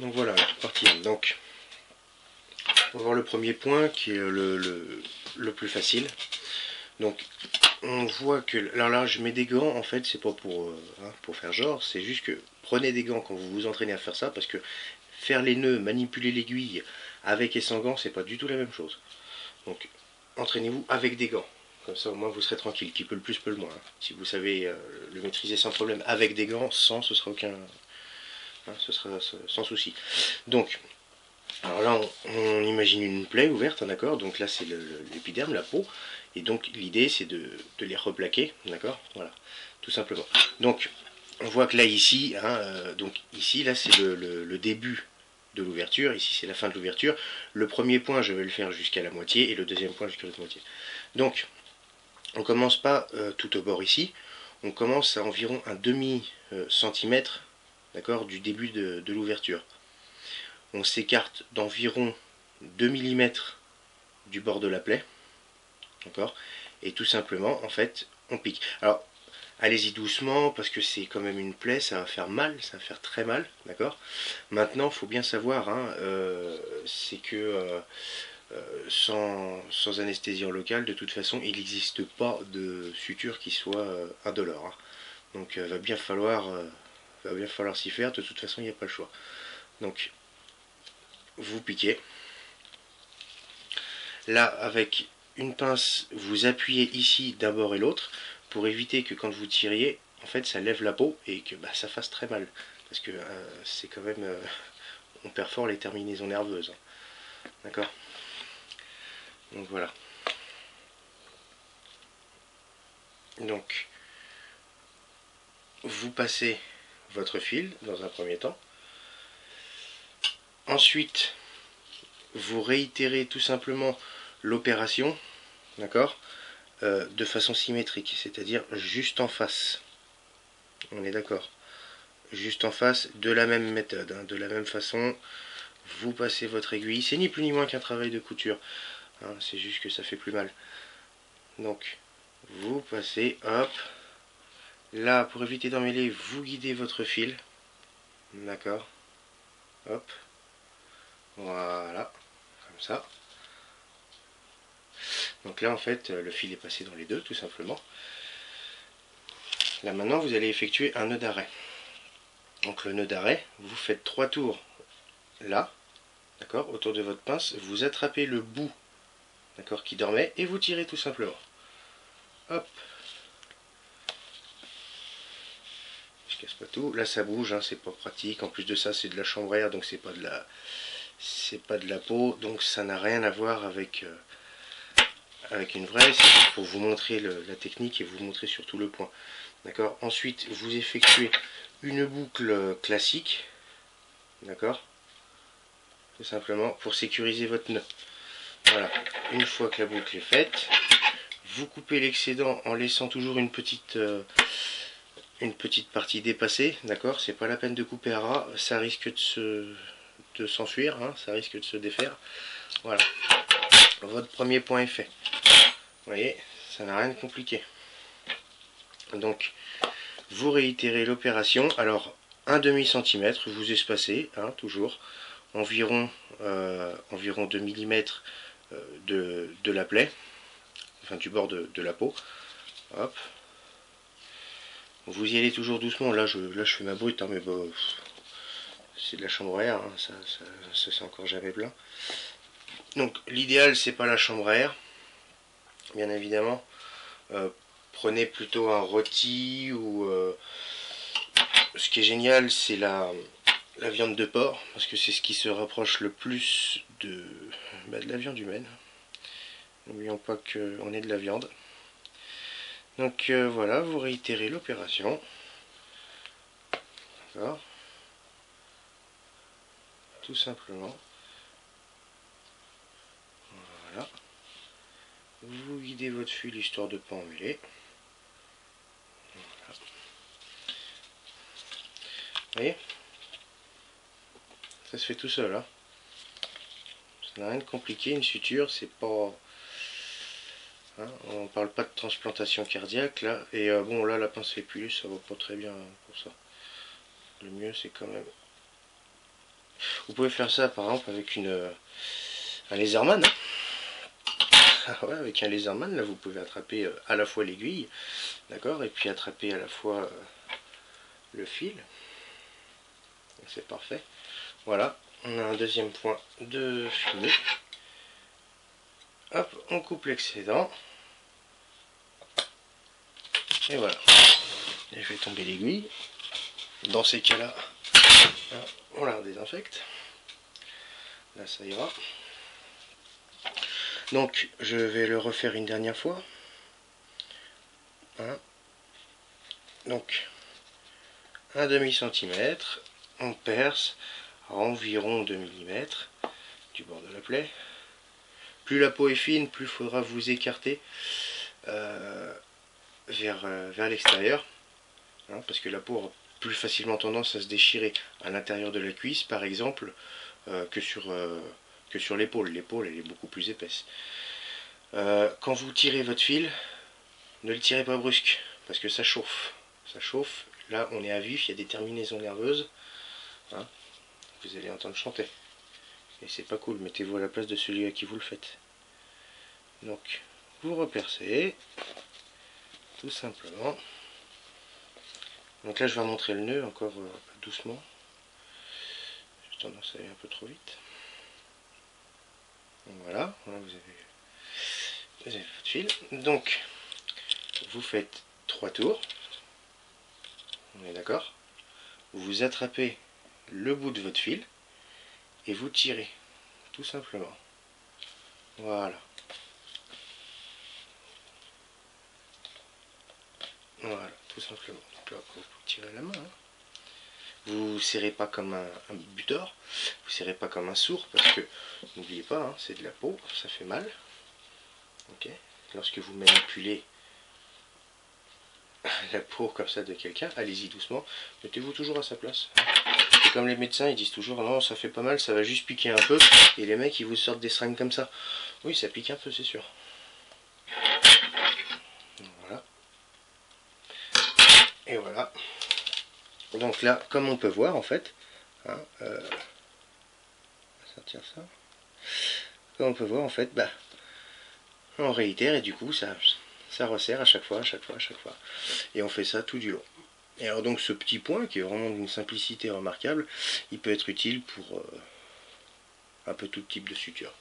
Donc voilà, partie 1. Donc, on va voir le premier point qui est le plus facile. Donc, on voit que... Alors là, je mets des gants, en fait, c'est pas pour faire genre, c'est juste que prenez des gants quand vous vous entraînez à faire ça, parce que faire les nœuds, manipuler l'aiguille avec et sans gants, c'est pas du tout la même chose. Donc, entraînez-vous avec des gants. Comme ça, au moins, vous serez tranquille. Qui peut le plus, peut le moins. Si vous savez le maîtriser sans problème avec des gants, sans, ce sera aucun... ce sera sans souci. Donc, alors là, on imagine une plaie ouverte, d'accord. Donc là, c'est l'épiderme, la peau. Et donc, l'idée, c'est de les replaquer, d'accord. Voilà, tout simplement. Donc, on voit que là, ici, donc ici, là, c'est le début de l'ouverture. Ici, c'est la fin de l'ouverture. Le premier point, je vais le faire jusqu'à la moitié. Et le deuxième point, jusqu'à l'autre moitié. Donc, on commence pas tout au bord ici. On commence à environ un demi-centimètre, d'accord, du début de l'ouverture. On s'écarte d'environ 2 mm du bord de la plaie, d'accord, et tout simplement, en fait, on pique. Alors, allez-y doucement, parce que c'est quand même une plaie, ça va faire mal, ça va faire très mal, d'accord. Maintenant, il faut bien savoir, c'est que sans anesthésie locale, de toute façon, il n'existe pas de suture qui soit indolore. Donc, va bien falloir s'y faire, de toute façon, il n'y a pas le choix. Donc, vous piquez. Là, avec une pince, vous appuyez ici d'un bord et l'autre pour éviter que quand vous tiriez, en fait, ça lève la peau et que ça fasse très mal. Parce que c'est quand même... on perfore les terminaisons nerveuses. D'accord. Donc voilà. Donc, vous passez votre fil dans un premier temps. Ensuite, vous réitérez tout simplement l'opération, d'accord, de façon symétrique, c'est-à-dire juste en face. On est d'accord. Juste en face, de la même méthode, de la même façon, vous passez votre aiguille. C'est ni plus ni moins qu'un travail de couture, c'est juste que ça fait plus mal. Donc, vous passez, hop. Là, pour éviter d'emmêler, vous guidez votre fil. D'accord. Hop. Voilà. Comme ça. Donc là, en fait, le fil est passé dans les deux, tout simplement. Là, maintenant, vous allez effectuer un nœud d'arrêt. Donc, le nœud d'arrêt, vous faites 3 tours là, d'accord, autour de votre pince. Vous attrapez le bout, d'accord, qui dormait, et vous tirez tout simplement. Hop. Je casse pas tout. Là, ça bouge, c'est pas pratique. En plus de ça, c'est de la chambre à air, donc c'est pas de la peau, donc ça n'a rien à voir avec une vraie. C'est juste pour vous montrer la technique et vous montrer surtout le point. D'accord. Ensuite, vous effectuez une boucle classique, d'accord, tout simplement pour sécuriser votre nœud. Voilà. Une fois que la boucle est faite, vous coupez l'excédent en laissant toujours une petite partie dépassée, d'accord. C'est pas la peine de couper à ras, ça risque de s'enfuir, ça risque de se défaire. Voilà. Votre premier point est fait. Vous voyez, ça n'a rien de compliqué. Donc, vous réitérez l'opération. Alors, un demi-centimètre, vous espacez, toujours, environ 2 mm de la plaie, enfin du bord de la peau. Hop. Vous y allez toujours doucement. Là, je fais ma brute, mais bon, c'est de la chambre à air, ça c'est encore jamais plein. Donc, l'idéal, c'est pas la chambre à air, bien évidemment. Prenez plutôt un rôti ou ce qui est génial, c'est la viande de porc, parce que c'est ce qui se rapproche le plus de la viande humaine. N'oublions pas qu'on est de la viande. Donc voilà, vous réitérez l'opération. D'accord. Tout simplement. Voilà. Vous guidez votre fil histoire de ne pas emmêler. Voilà. Vous voyez, ça se fait tout seul. Ça n'a rien de compliqué, une suture, c'est pas... on parle pas de transplantation cardiaque là. Et bon, là la pince fait plus, ça va pas très bien pour ça. Le mieux c'est quand même Vous pouvez faire ça par exemple avec un laserman. Hein. Ouais, avec un laserman, là vous pouvez attraper à la fois l'aiguille, d'accord, et puis attraper à la fois le fil. C'est parfait. Voilà, on a un deuxième point de fini. Hop, on coupe l'excédent. Et voilà. Et je vais tomber l'aiguille. Dans ces cas-là, on la désinfecte. Là, ça ira. Donc, je vais le refaire une dernière fois. Hein. Donc, un demi-centimètre. On perce à environ 2 mm du bord de la plaie. Plus la peau est fine, plus il faudra vous écarter vers l'extérieur. Hein, parce que la peau aura plus facilement tendance à se déchirer à l'intérieur de la cuisse, par exemple, que sur l'épaule. L'épaule, elle est beaucoup plus épaisse. Quand vous tirez votre fil, ne le tirez pas brusque, parce que ça chauffe. Ça chauffe. Là, on est à vif, il y a des terminaisons nerveuses. Hein, vous allez entendre chanter. Et c'est pas cool, mettez-vous à la place de celui à qui vous le faites. Donc, vous repercez, tout simplement. Donc là, je vais remontrer le nœud encore doucement. J'ai tendance à aller un peu trop vite. Donc voilà, vous avez votre fil. Donc, vous faites 3 tours. On est d'accord? Vous attrapez le bout de votre fil et vous tirez, tout simplement. Voilà. Voilà, tout simplement. Donc là, vous tirez à la main. Hein. Vous serrez pas comme un butor, vous serrez pas comme un sourd, parce que, n'oubliez pas, hein, c'est de la peau, ça fait mal. Okay. Lorsque vous manipulez la peau comme ça de quelqu'un, allez-y doucement, mettez-vous toujours à sa place. Et comme les médecins, ils disent toujours, non, ça fait pas mal, ça va juste piquer un peu, et les mecs, ils vous sortent des seringues comme ça. Oui, ça pique un peu, c'est sûr. Voilà. Et voilà. Donc là, comme on peut voir, en fait, hein, on va sortir ça. Comme on peut voir, en fait, bah, on réitère, et du coup, ça resserre à chaque fois. Et on fait ça tout du long. Et alors donc ce petit point, qui est vraiment d'une simplicité remarquable, il peut être utile pour un peu tout type de suture.